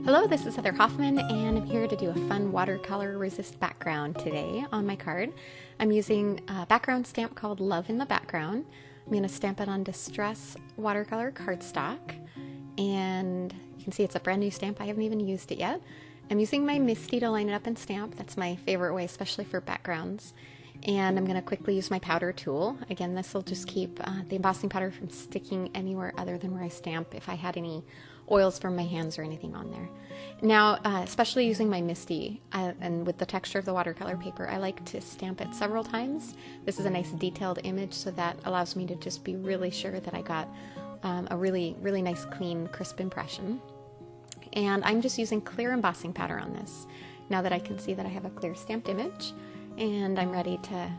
Hello, this is Heather Hoffman, and I'm here to do a fun watercolor resist background today on my card. I'm using a background stamp called Love in the Background. I'm going to stamp it on Distress watercolor cardstock, and you can see it's a brand new stamp. I haven't even used it yet. I'm using my Misty to line it up and stamp. That's my favorite way, especially for backgrounds. And I'm going to quickly use my powder tool. Again, this will just keep the embossing powder from sticking anywhere other than where I stamp if I had any oils from my hands or anything on there. Now, especially using my Misty and with the texture of the watercolor paper, I like to stamp it several times. This is a nice detailed image, so that allows me to just be really sure that I got a really nice, clean, crisp impression. And I'm just using clear embossing powder on this, now that I can see that I have a clear stamped image, and I'm ready to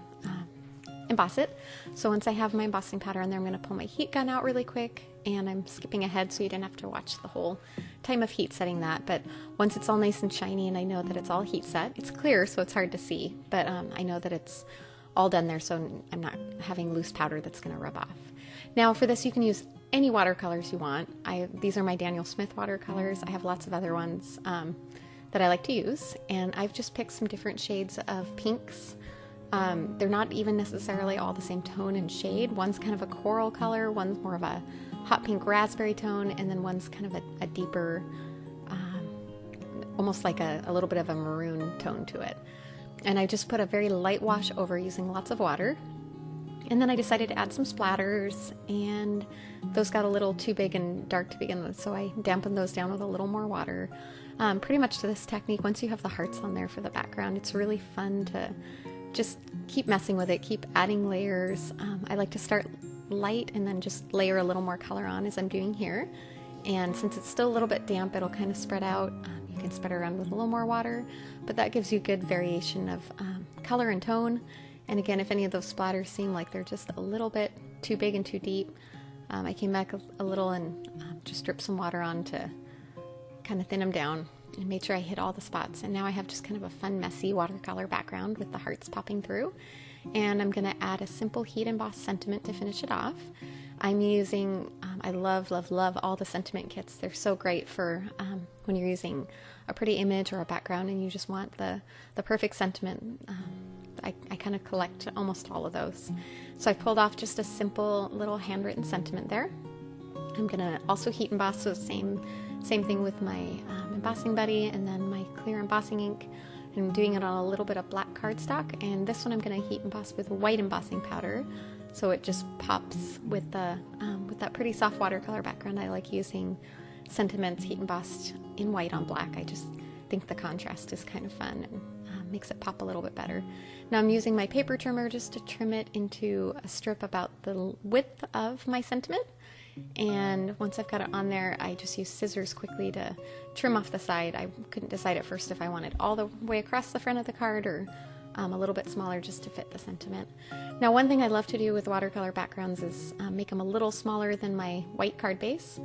emboss it. So once I have my embossing powder on there, I'm going to pull my heat gun out really quick, and I'm skipping ahead so you didn't have to watch the whole time of heat setting that. But once it's all nice and shiny and I know that it's all heat set, it's clear so it's hard to see, but I know that it's all done there, so I'm not having loose powder that's going to rub off. Now for this, you can use any watercolors you want. These are my Daniel Smith watercolors. I have lots of other ones that I like to use, and I've just picked some different shades of pinks. They're not even necessarily all the same tone and shade. One's kind of a coral color, one's more of a hot pink raspberry tone, and then one's kind of a deeper, almost like a little bit of a maroon tone to it. And I just put a very light wash over using lots of water. And then I decided to add some splatters, and those got a little too big and dark to begin with, so I dampened those down with a little more water. Pretty much to this technique, once you have the hearts on there for the background, it's really fun to just keep messing with it, keep adding layers. I like to start light and then just layer a little more color on, as I'm doing here. And since it's still a little bit damp, it'll kind of spread out. You can spread it around with a little more water, but that gives you good variation of color and tone. And again, if any of those splatters seem like they're just a little bit too big and too deep, I came back a little and just dripped some water on to kind of thin them down and made sure I hit all the spots. And now I have just kind of a fun, messy watercolor background with the hearts popping through. And I'm going to add a simple heat embossed sentiment to finish it off. I'm using, I love all the sentiment kits. They're so great for when you're using a pretty image or a background and you just want the perfect sentiment. I kind of collect almost all of those. So I pulled off just a simple little handwritten sentiment there. I'm going to also heat emboss, so same thing with my embossing buddy and then my clear embossing ink. I'm doing it on a little bit of black cardstock, and this one I'm going to heat emboss with white embossing powder, so it just pops with that pretty soft watercolor background. I like using sentiments heat embossed in white on black. I just think the contrast is kind of fun and makes it pop a little bit better. Now I'm using my paper trimmer just to trim it into a strip about the width of my sentiment. And once I've got it on there, I just use scissors quickly to trim off the side. I couldn't decide at first if I wanted all the way across the front of the card or a little bit smaller just to fit the sentiment. Now, one thing I love to do with watercolor backgrounds is make them a little smaller than my white card base.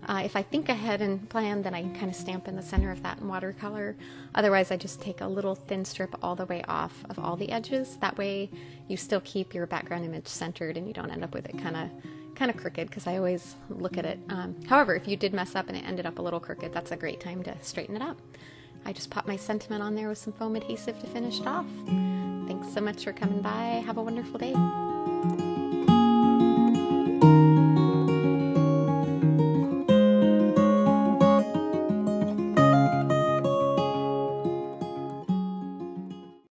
If I think ahead and plan, then I kind of stamp in the center of that in watercolor. Otherwise, I just take a little thin strip all the way off of all the edges. That way you still keep your background image centered and you don't end up with it kind of crooked, because I always look at it. However, if you did mess up and it ended up a little crooked, that's a great time to straighten it up. I just pop my sentiment on there with some foam adhesive to finish it off. Thanks so much for coming by. Have a wonderful day.